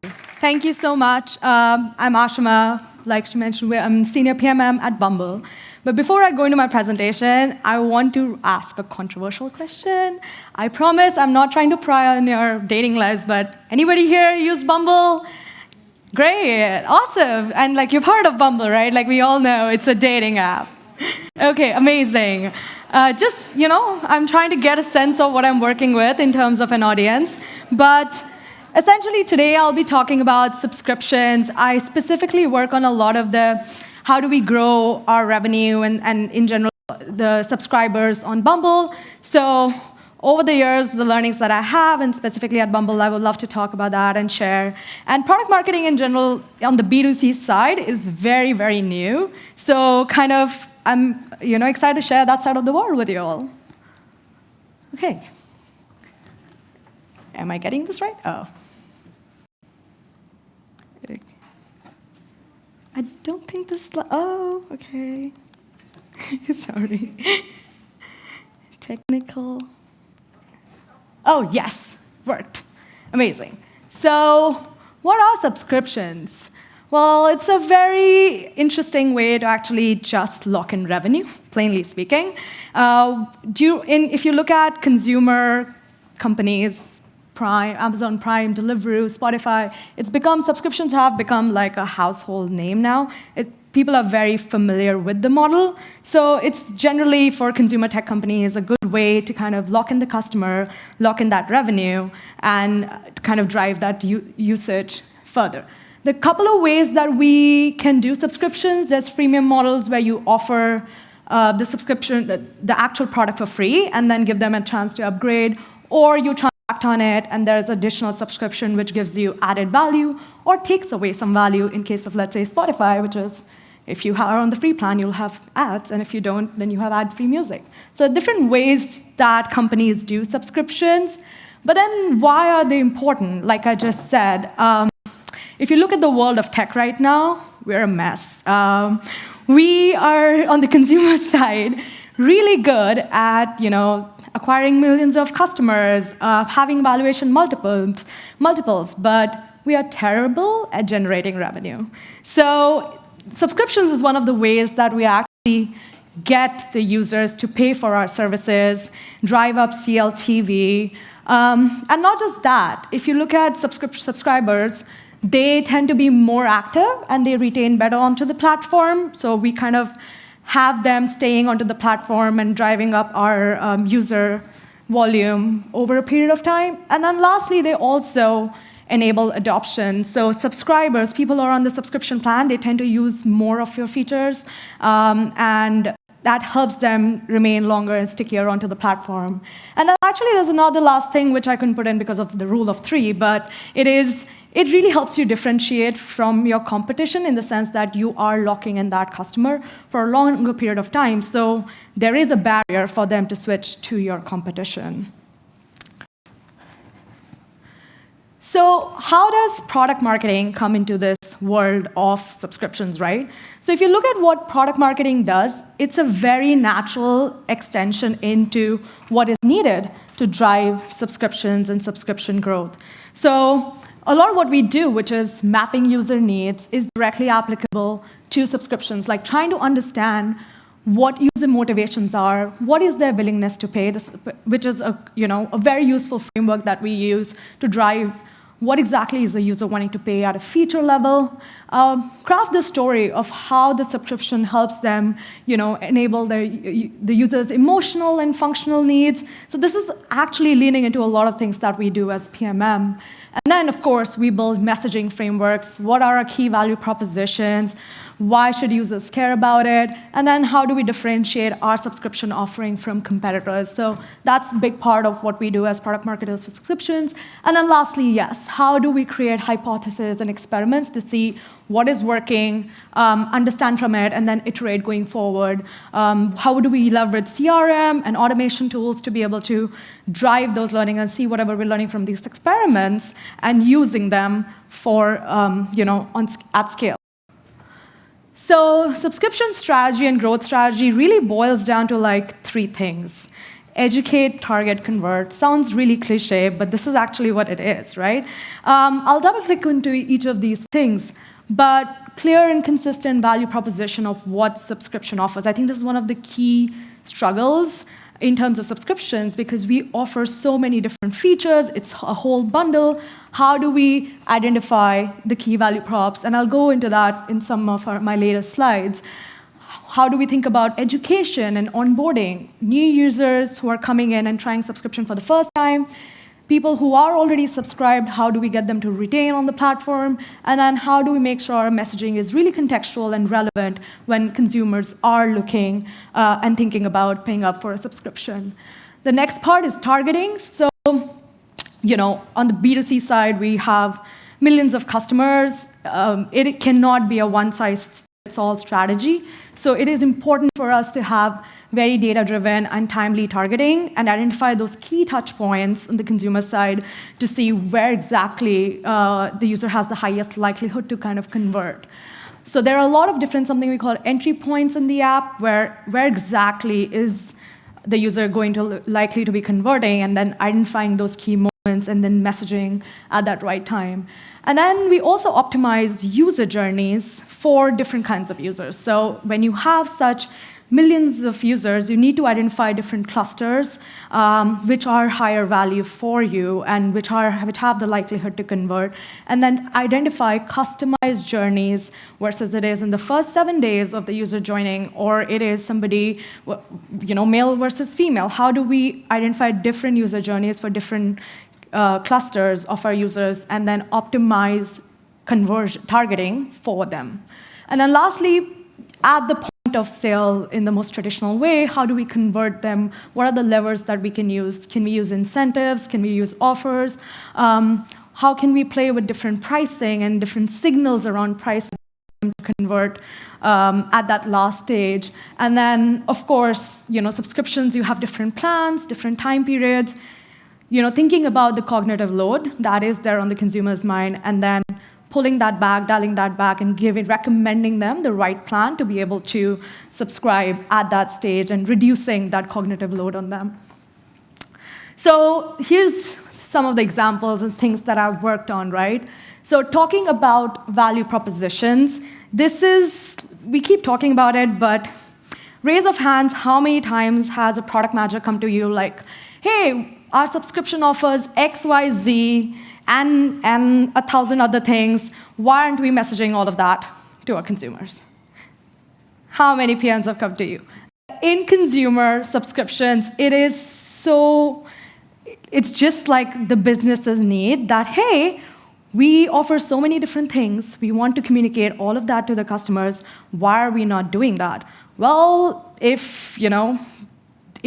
Thank you so much. I'm Ashima. Like she mentioned, I'm senior PMM at Bumble. But before I go into my presentation, I want to ask a controversial question. I promise I'm not trying to pry on your dating lives, but anybody here use Bumble? Great, awesome. And like you've heard of Bumble, right? Like we all know it's a dating app. Okay, amazing. I'm trying to get a sense of what I'm working with in terms of an audience. But essentially, today I'll be talking about subscriptions. I specifically work on a lot of the how do we grow our revenue and in general, the subscribers on Bumble. So over the years, the learnings that I have, and specifically at Bumble, I would love to talk about that and share. And product marketing in general on the B2C side is very, very new. So I'm excited to share that side of the world with you all. Okay. Am I getting this right? Oh. I don't think this, oh, okay. Sorry. Technical. Oh, yes, worked. Amazing. So what are subscriptions? Well, it's a very interesting way to actually just lock in revenue, plainly speaking. If you look at consumer companies, Prime, Amazon Prime, Deliveroo, Spotify, subscriptions have become like a household name now. People are very familiar with the model. So it's generally, for consumer tech companies, a good way to kind of lock in the customer, lock in that revenue, and kind of drive that usage further. The couple of ways that we can do subscriptions, there's freemium models where you offer the subscription, the actual product for free, and then give them a chance to upgrade, or you transact on it, and there's additional subscription which gives you added value or takes away some value in case of, let's say, Spotify, which is if you are on the free plan, you'll have ads, and if you don't, then you have ad-free music. So different ways that companies do subscriptions. But then why are they important? Like I just said, if you look at the world of tech right now, we're a mess. We are, on the consumer side, really good at acquiring millions of customers, having valuation multiples, but we are terrible at generating revenue. So subscriptions is one of the ways that we actually get the users to pay for our services, drive up CLTV, and not just that. If you look at subscribers, they tend to be more active and they retain better onto the platform. So we kind of have them staying onto the platform and driving up our user volume over a period of time. And then lastly, they also enable adoption. So subscribers, people who are on the subscription plan, they tend to use more of your features, and that helps them remain longer and stickier onto the platform. And then actually, there's another last thing which I couldn't put in because of the rule of three, but it really helps you differentiate from your competition in the sense that you are locking in that customer for a longer period of time. So there is a barrier for them to switch to your competition. So how does product marketing come into this world of subscriptions, right? So if you look at what product marketing does, it's a very natural extension into what is needed to drive subscriptions and subscription growth. So a lot of what we do, which is mapping user needs, is directly applicable to subscriptions, like trying to understand what user motivations are, what is their willingness to pay, which is a very useful framework that we use to drive what exactly is the user wanting to pay at a feature level, craft the story of how the subscription helps them enable the user's emotional and functional needs. So this is actually leaning into a lot of things that we do as PMM. And then, of course, we build messaging frameworks. What are our key value propositions? Why should users care about it? And then how do we differentiate our subscription offering from competitors? So that's a big part of what we do as product marketers for subscriptions. And then lastly, yes, how do we create hypotheses and experiments to see what is working, understand from it, and then iterate going forward? How do we leverage CRM and automation tools to be able to drive those learning and see whatever we're learning from these experiments and using them for, at scale? So subscription strategy and growth strategy really boils down to like three things. educate, target, convert. Sounds really cliche, but this is actually what it is, right? I'll double-click into each of these things, but clear and consistent value proposition of what subscription offers. I think this is one of the key struggles in terms of subscriptions, because we offer so many different features. It's a whole bundle. How do we identify the key value props? And I'll go into that in some of my later slides. How do we think about education and onboarding? New users who are coming in and trying subscription for the first time. People who are already subscribed, how do we get them to retain on the platform? And then how do we make sure our messaging is really contextual and relevant when consumers are looking and thinking about paying up for a subscription? The next part is targeting. So, on the B2C side, we have millions of customers. It cannot be a one-size-fits-all strategy. So it is important for us to have very data-driven and timely targeting and identify those key touch points on the consumer side to see where exactly the user has the highest likelihood to kind of convert. So there are a lot of different, something we call entry points in the app, where exactly is the user going to likely to be converting, and then identifying those key moments and then messaging at that right time. And then we also optimize user journeys for different kinds of users. So when you have such millions of users, you need to identify different clusters which are higher value for you and which have the likelihood to convert, and then identify customized journeys versus it is in the first 7 days of the user joining, or it is somebody, male versus female. How do we identify different user journeys for different clusters of our users and then optimize conversion targeting for them? And then lastly, at the point of sale in the most traditional way, how do we convert them? What are the levers that we can use? Can we use incentives? Can we use offers? How can we play with different pricing and different signals around pricing to convert at that last stage? And then, of course, subscriptions, you have different plans, different time periods. Thinking about the cognitive load that is there on the consumer's mind, and then pulling that back, dialing that back, and recommending them the right plan to be able to subscribe at that stage and reducing that cognitive load on them. So here's some of the examples and things that I've worked on, right? So talking about value propositions, we keep talking about it, but raise of hands, how many times has a product manager come to you like, hey, our subscription offers X, Y, Z, and 1,000 other things. Why aren't we messaging all of that to our consumers? How many PMs have come to you? In consumer subscriptions, it's just like the business's need that, hey, we offer so many different things. We want to communicate all of that to the customers. Why are we not doing that? Well, if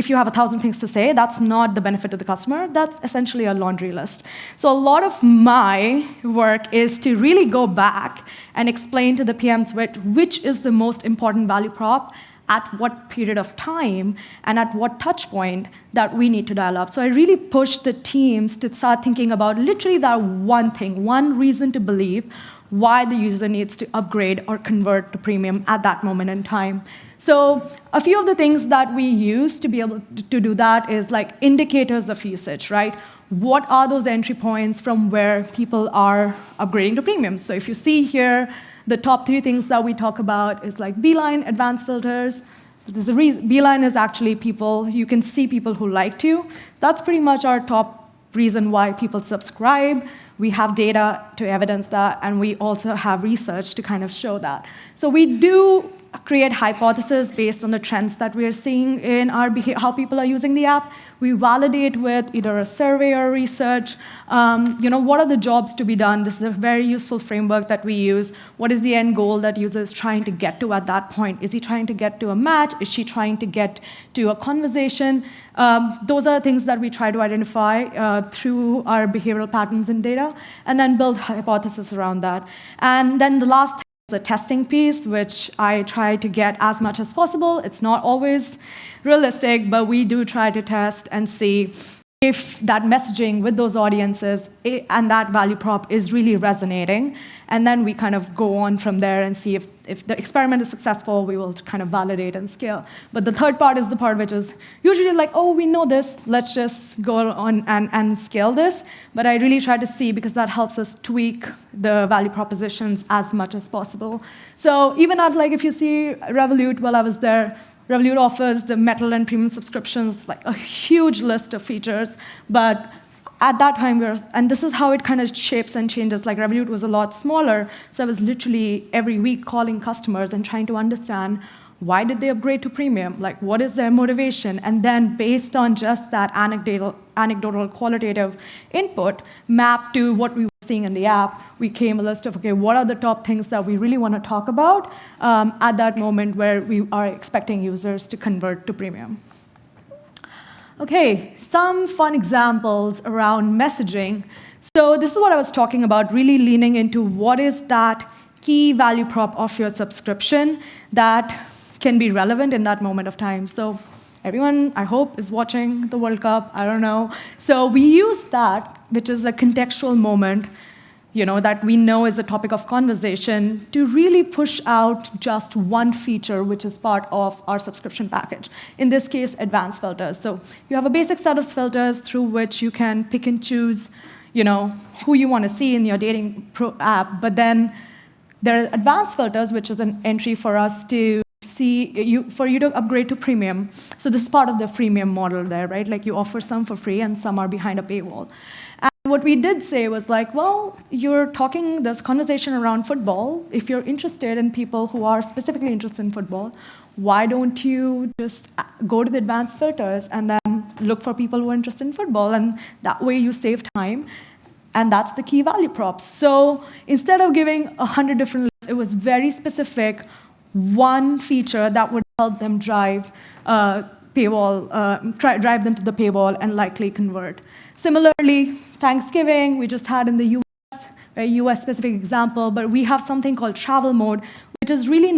you have 1,000 things to say, that's not the benefit to the customer. That's essentially a laundry list. So a lot of my work is to really go back and explain to the PMs which is the most important value prop at what period of time and at what touch point that we need to dial up. So I really push the teams to start thinking about literally that one thing, one reason to believe why the user needs to upgrade or convert to premium at that moment in time. So a few of the things that we use to be able to do that is like indicators of usage, right? What are those entry points from where people are upgrading to premium? So if you see here, the top 3 things that we talk about is like Beeline, advanced filters. There's a reason. Beeline is actually you can see people who like to. That's pretty much our top reason why people subscribe. We have data to evidence that, and we also have research to kind of show that. So we do create hypotheses based on the trends that we are seeing in our how people are using the app. We validate with either a survey or research. What are the jobs to be done? This is a very useful framework that we use. What is the end goal that user is trying to get to at that point? Is he trying to get to a match? Is she trying to get to a conversation? Those are things that we try to identify through our behavioral patterns and data, and then build hypotheses around that. And then the last the testing piece, which I try to get as much as possible. It's not always realistic, but we do try to test and see if that messaging with those audiences and that value prop is really resonating. And then we kind of go on from there and see if the experiment is successful, we will kind of validate and scale. But the third part is the part which is usually like, oh, we know this, let's just go on and scale this. But I really try to see, because that helps us tweak the value propositions as much as possible. So even at, like, if you see Revolut while I was there, Revolut offers the metal and premium subscriptions, like a huge list of features. But at that time, and this is how it kind of shapes and changes. Like, Revolut was a lot smaller, so I was literally every week calling customers and trying to understand why did they upgrade to premium? Like, what is their motivation? And then based on just that anecdotal qualitative input mapped to what we were seeing in the app, we came a list of, okay, what are the top things that we really want to talk about at that moment where we are expecting users to convert to premium. Okay, some fun examples around messaging. So this is what I was talking about, really leaning into what is that key value prop of your subscription that can be relevant in that moment of time. So everyone, I hope, is watching the World Cup. I don't know. So we use that, which is a contextual moment, that we know is a topic of conversation, to really push out just one feature, which is part of our subscription package. In this case, advanced filters. So you have a basic set of filters through which you can pick and choose, who you want to see in your dating app. But then there are advanced filters, which is an entry for us to for you to upgrade to premium. So this is part of the freemium model there, right? Like, you offer some for free and some are behind a paywall. And what we did say was like, well, you're talking this conversation around football. If you're interested in people who are specifically interested in football, why don't you just go to the advanced filters and then look for people who are interested in football? And that way you save time. And that's the key value props. So instead of giving 100 different lists, it was very specific, one feature that would help them drive drive them to the paywall and likely convert. Similarly, Thanksgiving, we just had in the US, a US-specific example, but we have something called travel mode, which is really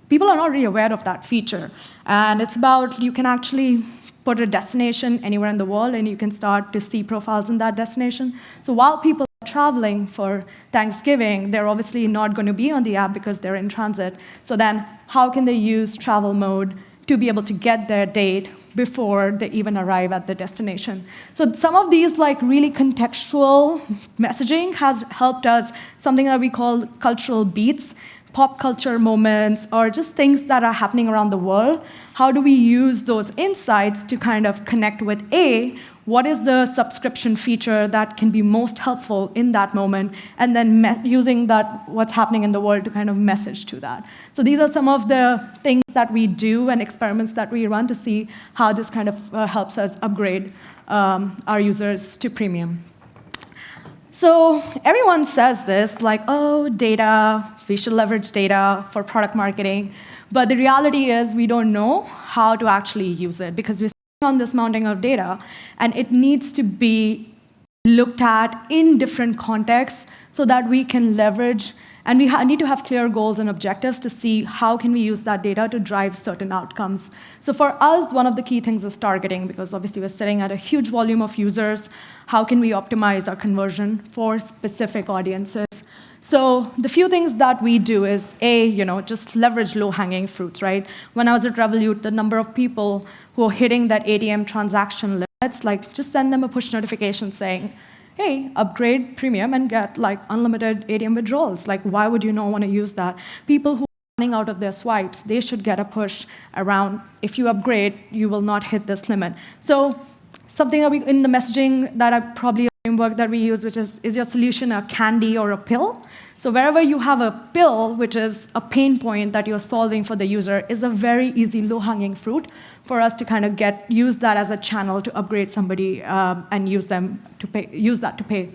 people are not really aware of that feature. And it's about, you can actually put a destination anywhere in the world, and you can start to see profiles in that destination. So while people traveling for Thanksgiving, they're obviously not going to be on the app because they're in transit. So then how can they use travel mode to be able to get their date before they even arrive at the destination? So some of these really contextual messaging has helped us, something that we call cultural beats, pop culture moments, or just things that are happening around the world. How do we use those insights to kind of connect with what is the subscription feature that can be most helpful in that moment, and then using that, what's happening in the world, to kind of message to that. So these are some of the things that we do and experiments that we run to see how this kind of helps us upgrade our users to premium. So everyone says this, like, oh, data, we should leverage data for product marketing. But the reality is we don't know how to actually use it, because we're sitting on this mountain of data, and it needs to be looked at in different contexts so that we can leverage, and we need to have clear goals and objectives to see how can we use that data to drive certain outcomes. So for us, one of the key things is targeting, because obviously we're sitting at a huge volume of users. How can we optimize our conversion for specific audiences? So the few things that we do is, just leverage low-hanging fruits, right? When I was at Revolut, the number of people who are hitting that ATM transaction limits, just send them a push notification saying, hey, upgrade premium and get unlimited ATM withdrawals. Why would you not want to use that? People who are running out of their swipes, they should get a push around, if you upgrade, you will not hit this limit. So something that in the messaging that I probably a framework that we use, which is your solution a candy or a pill? So wherever you have a pill, which is a pain point that you're solving for the user, is a very easy low-hanging fruit for us to kind of use that as a channel to upgrade somebody and use that to pay.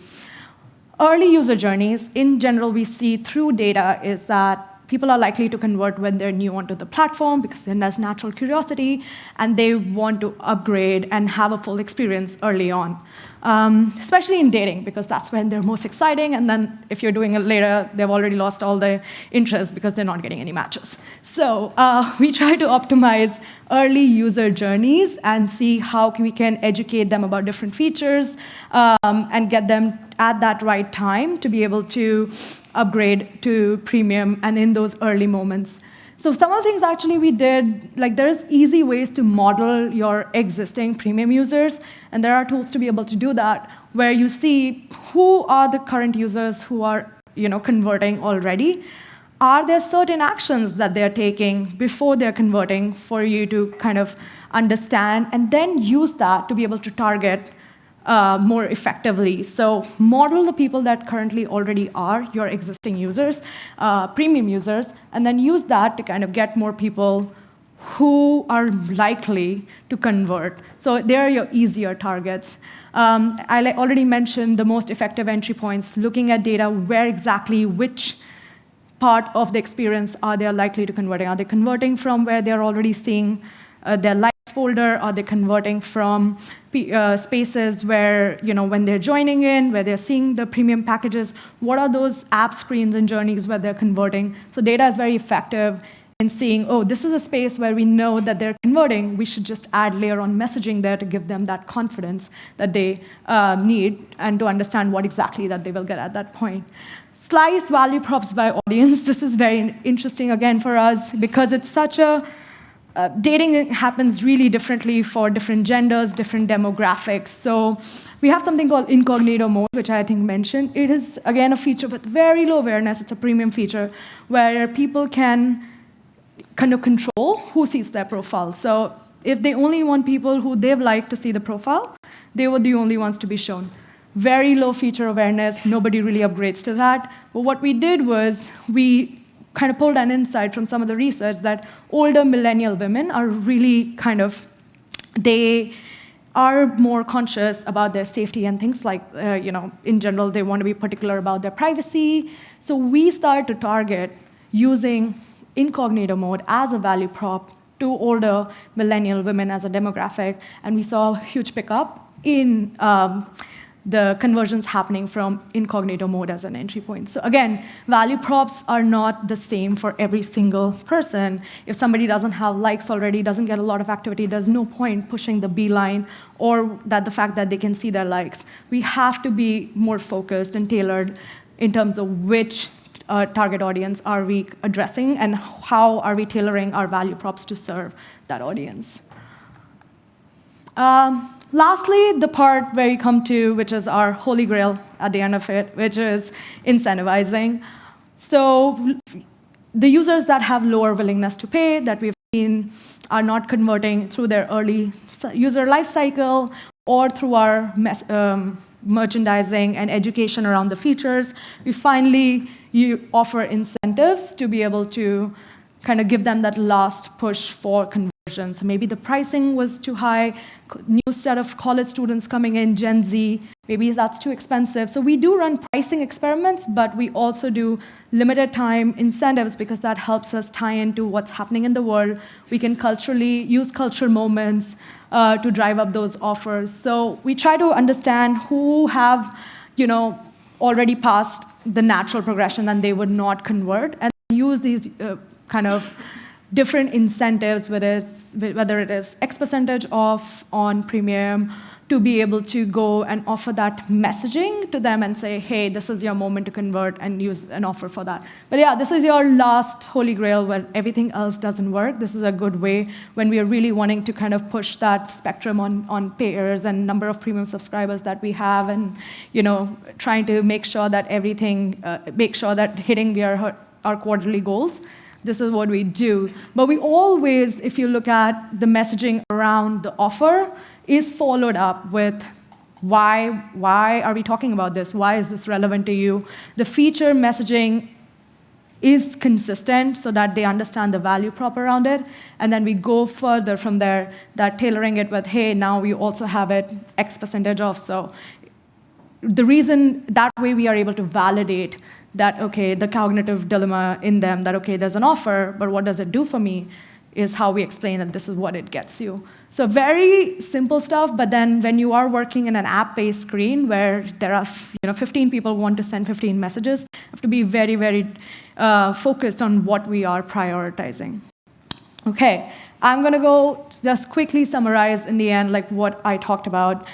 Early user journeys, in general, we see through data is that people are likely to convert when they're new onto the platform because there's natural curiosity, and they want to upgrade and have a full experience early on. Especially in dating, because that's when they're most exciting, and then if you're doing it later, they've already lost all their interest because they're not getting any matches. So we try to optimize early user journeys and see how we can educate them about different features and get them at that right time to be able to upgrade to premium and in those early moments. So some of the things actually we did, like there's easy ways to model your existing premium users, and there are tools to be able to do that, where you see who are the current users who are converting already. Are there certain actions that they're taking before they're converting for you to kind of understand, and then use that to be able to target more effectively. So model the people that currently already are your existing users, premium users, and then use that to kind of get more people who are likely to convert. So they're your easier targets. I already mentioned the most effective entry points, looking at data, where exactly, which part of the experience are they likely to converting? Are they converting from where they're already seeing their likes folder? Are they converting from spaces where, when they're joining in, where they're seeing the premium packages? What are those app screens and journeys where they're converting? So data is very effective in seeing, oh, this is a space where we know that they're converting. We should just add layer on messaging there to give them that confidence that they need, and to understand what exactly that they will get at that point. Slice value props by audience. This is very interesting, again, for us, because it's such a dating happens really differently for different genders, different demographics. So we have something called incognito mode, which I think mentioned. It is, again, a feature with very low awareness. It's a premium feature where people can kind of control who sees their profile. So if they only want people who they've liked to see the profile, they were the only ones to be shown. Very low feature awareness. Nobody really upgrades to that. But what we did was we kind of pulled an insight from some of the research that older millennial women are really they are more conscious about their safety and things like, in general, they want to be particular about their privacy. So we started to target using incognito mode as a value prop to older millennial women as a demographic, and we saw a huge pickup in the conversions happening from incognito mode as an entry point. So again, value props are not the same for every single person. If somebody doesn't have likes already, doesn't get a lot of activity, there's no point pushing the beeline or the fact that they can see their likes. We have to be more focused and tailored in terms of which target audience are we addressing and how are we tailoring our value props to serve that audience. Lastly, the part where we come to, which is our holy grail at the end of it, which is incentivizing. So the users that have lower willingness to pay that we've seen are not converting through their early user life cycle or through our merchandising and education around the features. We finally offer incentives to be able to kind of give them that last push for conversion. So maybe the pricing was too high, new set of college students coming in, Gen Z, maybe that's too expensive. So we do run pricing experiments, but we also do limited time incentives because that helps us tie into what's happening in the world. We can use cultural moments to drive up those offers. So we try to understand who have, already passed the natural progression and they would not convert, and use these kind of different incentives, whether it is X percentage off on premium, to be able to go and offer that messaging to them and say, hey, this is your moment to convert, and use an offer for that. But yeah, this is your last holy grail where everything else doesn't work. This is a good way when we are really wanting to kind of push that spectrum on payers and number of premium subscribers that we have, and trying to make sure that hitting our quarterly goals. This is what we do. But we always, if you look at the messaging around the offer, is followed up with why are we talking about this? Why is this relevant to you? The feature messaging is consistent so that they understand the value prop around it. And then we go further from there, that tailoring it with, hey, now we also have it X percentage off. So the reason that way we are able to validate that, okay, the cognitive dilemma in them that, okay, there's an offer, but what does it do for me, is how we explain that this is what it gets you. So very simple stuff, but then when you are working in an app-based screen where there are 15 people want to send 15 messages, you have to be very, very focused on what we are prioritizing. Okay, I'm going to go just quickly summarize in the end like what I talked about.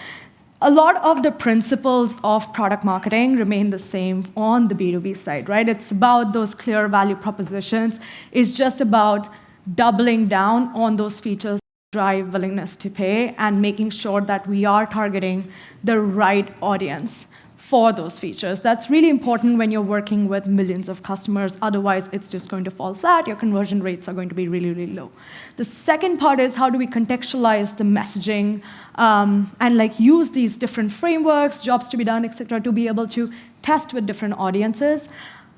A lot of the principles of product marketing remain the same on the B2B side, right? It's about those clear value propositions. It's just about doubling down on those features that drive willingness to pay and making sure that we are targeting the right audience for those features. That's really important when you're working with millions of customers. Otherwise, it's just going to fall flat. Your conversion rates are going to be really, really low. The second part is how do we contextualize the messaging and like use these different frameworks, jobs to be done, et cetera, to be able to test with different audiences.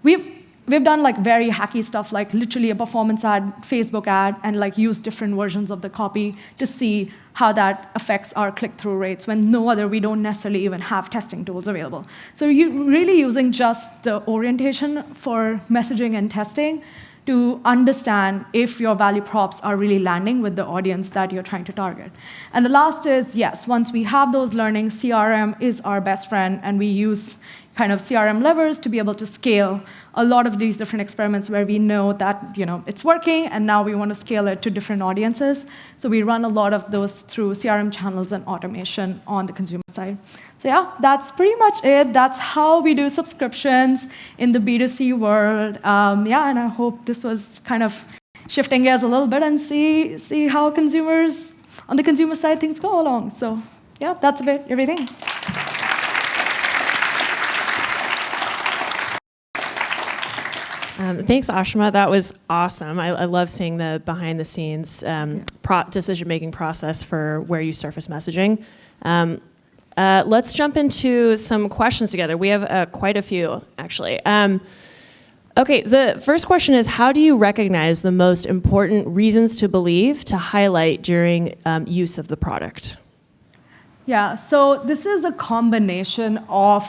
We've done like very hacky stuff, like literally a performance ad, Facebook ad, and like use different versions of the copy to see how that affects our click-through rates when we don't necessarily even have testing tools available. So you're really using just the orientation for messaging and testing to understand if your value props are really landing with the audience that you're trying to target. And the last is, yes, once we have those learnings, CRM is our best friend, and we use kind of CRM levers to be able to scale a lot of these different experiments where we know that it's working, and now we want to scale it to different audiences. So we run a lot of those through CRM channels and automation on the consumer side. So yeah, that's pretty much it. That's how we do subscriptions in the B2C world. Yeah, and I hope this was kind of shifting gears a little bit and see how consumers, on the consumer side, things go along. So yeah, that's about everything. Thanks, Ashima. That was awesome. I love seeing the behind-the-scenes decision-making process for where you surface messaging. Let's jump into some questions together. We have quite a few, actually. Okay, the first question is, how do you recognize the most important reasons to believe to highlight during use of the product? Yeah, so this is a combination of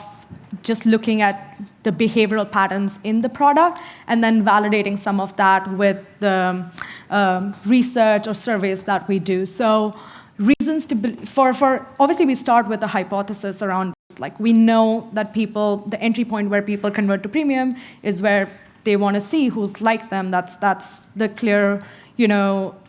just looking at the behavioral patterns in the product and then validating some of that with the research or surveys that we do. So reasons to obviously we start with a hypothesis around this. Like we know that the entry point where people convert to premium is where they want to see who's like them. That's the clear,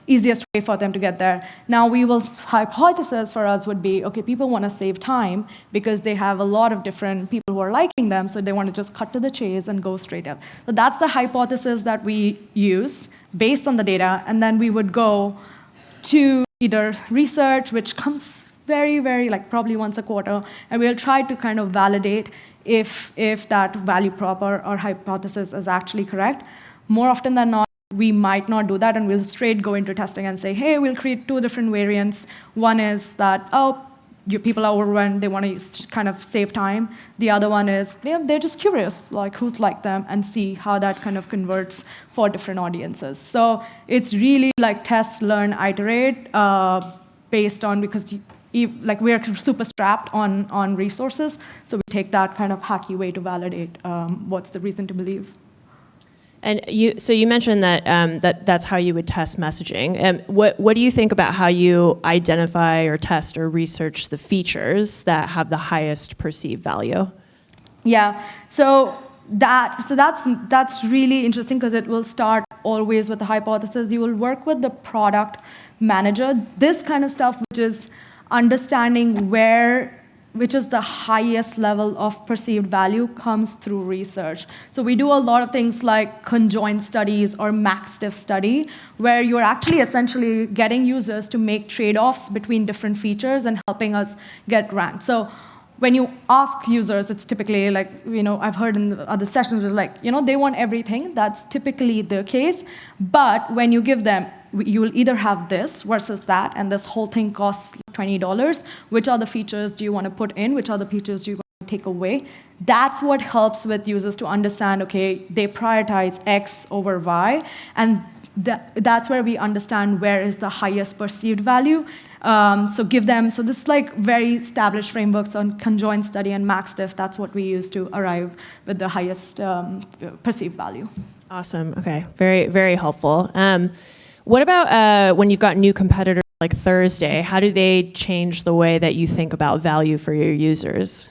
easiest way for them to get there. Now, hypothesis for us would be, okay, people want to save time because they have a lot of different people who are liking them, so they want to just cut to the chase and go straight up. So that's the hypothesis that we use based on the data, and then we would go to either research, which comes very, very, like probably once a quarter, and we'll try to kind of validate if that value prop or hypothesis is actually correct. More often than not, we might not do that, and we'll straight go into testing and say, hey, we'll create two different variants. One is that, people are overwhelmed, they want to kind of save time. The other one is, they're just curious, like who's like them, and see how that kind of converts for different audiences. So it's really like test, learn, iterate, based on, because we're super strapped on resources, so we take that kind of hacky way to validate what's the reason to believe. And you mentioned that that's how you would test messaging. What do you think about how you identify or test or research the features that have the highest perceived value? Yeah, so that's really interesting because it will start always with the hypothesis. You will work with the product manager. This kind of stuff, which is understanding which is the highest level of perceived value, comes through research. So we do a lot of things like conjoint studies or max-diff study, where you're actually essentially getting users to make trade-offs between different features and helping us get ranked. So when you ask users, it's typically like, I've heard in other sessions, it's like, they want everything. That's typically the case. But when you give them, you will either have this versus that, and this whole thing costs $20. Which are the features do you want to put in? Which are the features do you want to take away? That's what helps with users to understand, okay, they prioritize X over Y, and that's where we understand where is the highest perceived value. So this is like very established frameworks on conjoint study and MaxDiff. That's what we use to arrive with the highest perceived value. Awesome. Okay. Very, very helpful. What about when you've got new competitors like Thursday? How do they change the way that you think about value for your users?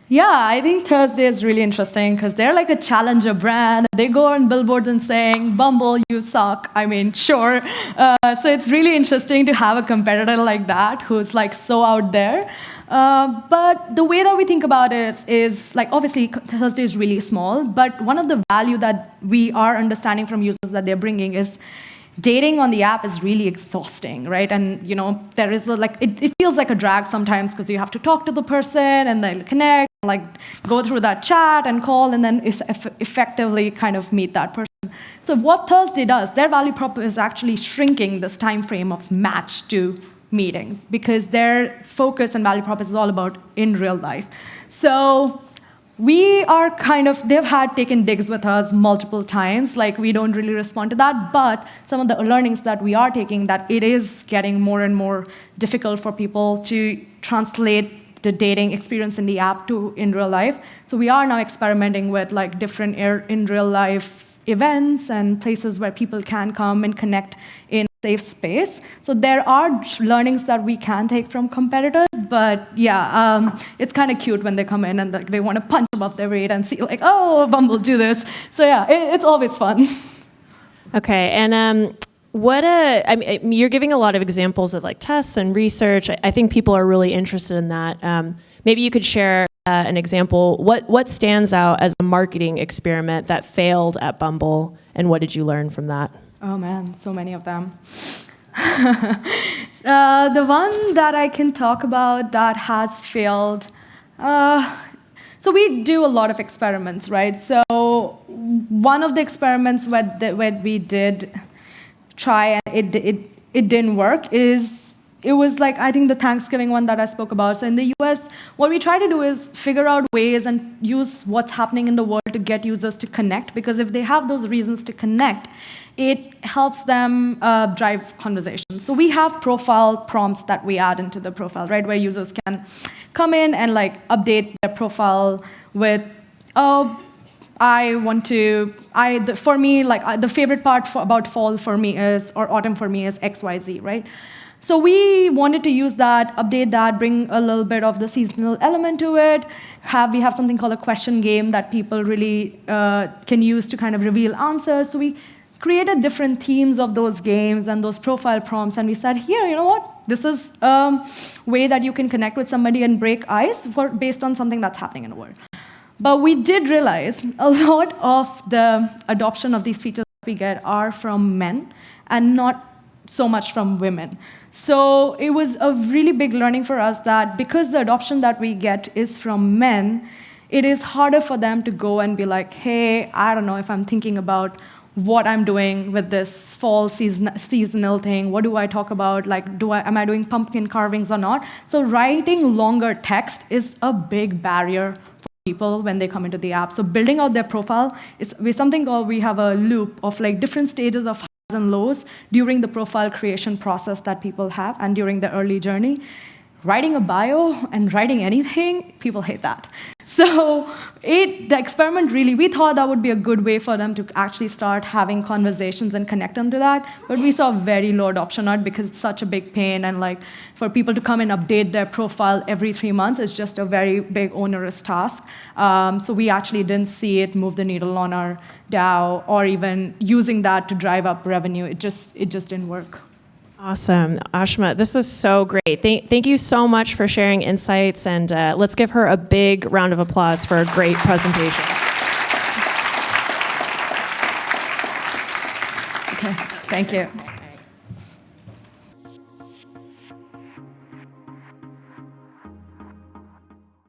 Yeah, I think Thursday is really interesting because they're like a challenger brand. They go on billboards and saying, Bumble, you suck. I mean, sure. So it's really interesting to have a competitor like that who's like so out there. But the way that we think about it is like, obviously, Thursday is really small, but one of the value that we are understanding from users that they're bringing is dating on the app is really exhausting, right? And there is it feels like a drag sometimes because you have to talk to the person and then connect, like go through that chat and call, and then effectively kind of meet that person. So what Thursday does, their value prop is actually shrinking this time frame of match to meeting because their focus and value prop is all about in real life. So we are they've taken digs with us multiple times, like we don't really respond to that, but some of the learnings that we are taking, that it is getting more and more difficult for people to translate the dating experience in the app to in real life. So we are now experimenting with like different in real life events and places where people can come and connect in safe space. So there are learnings that we can take from competitors, but yeah, it's kind of cute when they come in and they want to punch above their weight and see like, oh, Bumble, do this. So yeah, it's always fun. Okay, and you're giving a lot of examples of like tests and research. I think people are really interested in that. Maybe you could share an example. What stands out as a marketing experiment that failed at Bumble, and what did you learn from that? Oh man, so many of them. The one that I can talk about that has failed, so we do a lot of experiments, right? So one of the experiments where we did try and it didn't work it was like, I think the Thanksgiving one that I spoke about. So in the US, what we try to do is figure out ways and use what's happening in the world to get users to connect, because if they have those reasons to connect, it helps them drive conversations. So we have profile prompts that we add into the profile, right, where users can come in and like update their profile with, for me, like the favorite part about fall for me is, or autumn for me is XYZ, right? So we wanted to use that, update that, bring a little bit of the seasonal element to it. We have something called a question game that people really can use to kind of reveal answers. So we created different themes of those games and those profile prompts, and we said, here, you know what? This is a way that you can connect with somebody and break ice based on something that's happening in the world. But we did realize a lot of the adoption of these features that we get are from men and not so much from women. So it was a really big learning for us that because the adoption that we get is from men, it is harder for them to go and be like, hey, I don't know if I'm thinking about what I'm doing with this fall seasonal thing. What do I talk about? Like, am I doing pumpkin carvings or not? So writing longer text is a big barrier for people when they come into the app. So building out their profile is something called, we have a loop of like different stages of highs and lows during the profile creation process that people have and during the early journey. Writing a bio and writing anything, people hate that. So the experiment really, we thought that would be a good way for them to actually start having conversations and connect onto that. But we saw very low adoption on it because it's such a big pain, and like for people to come and update their profile every 3 months is just a very big onerous task. So we actually didn't see it move the needle on our DAO or even using that to drive up revenue. It just didn't work. Awesome. Ashma, this is so great. Thank you so much for sharing insights, and let's give her a big round of applause for a great presentation. Okay, thank you.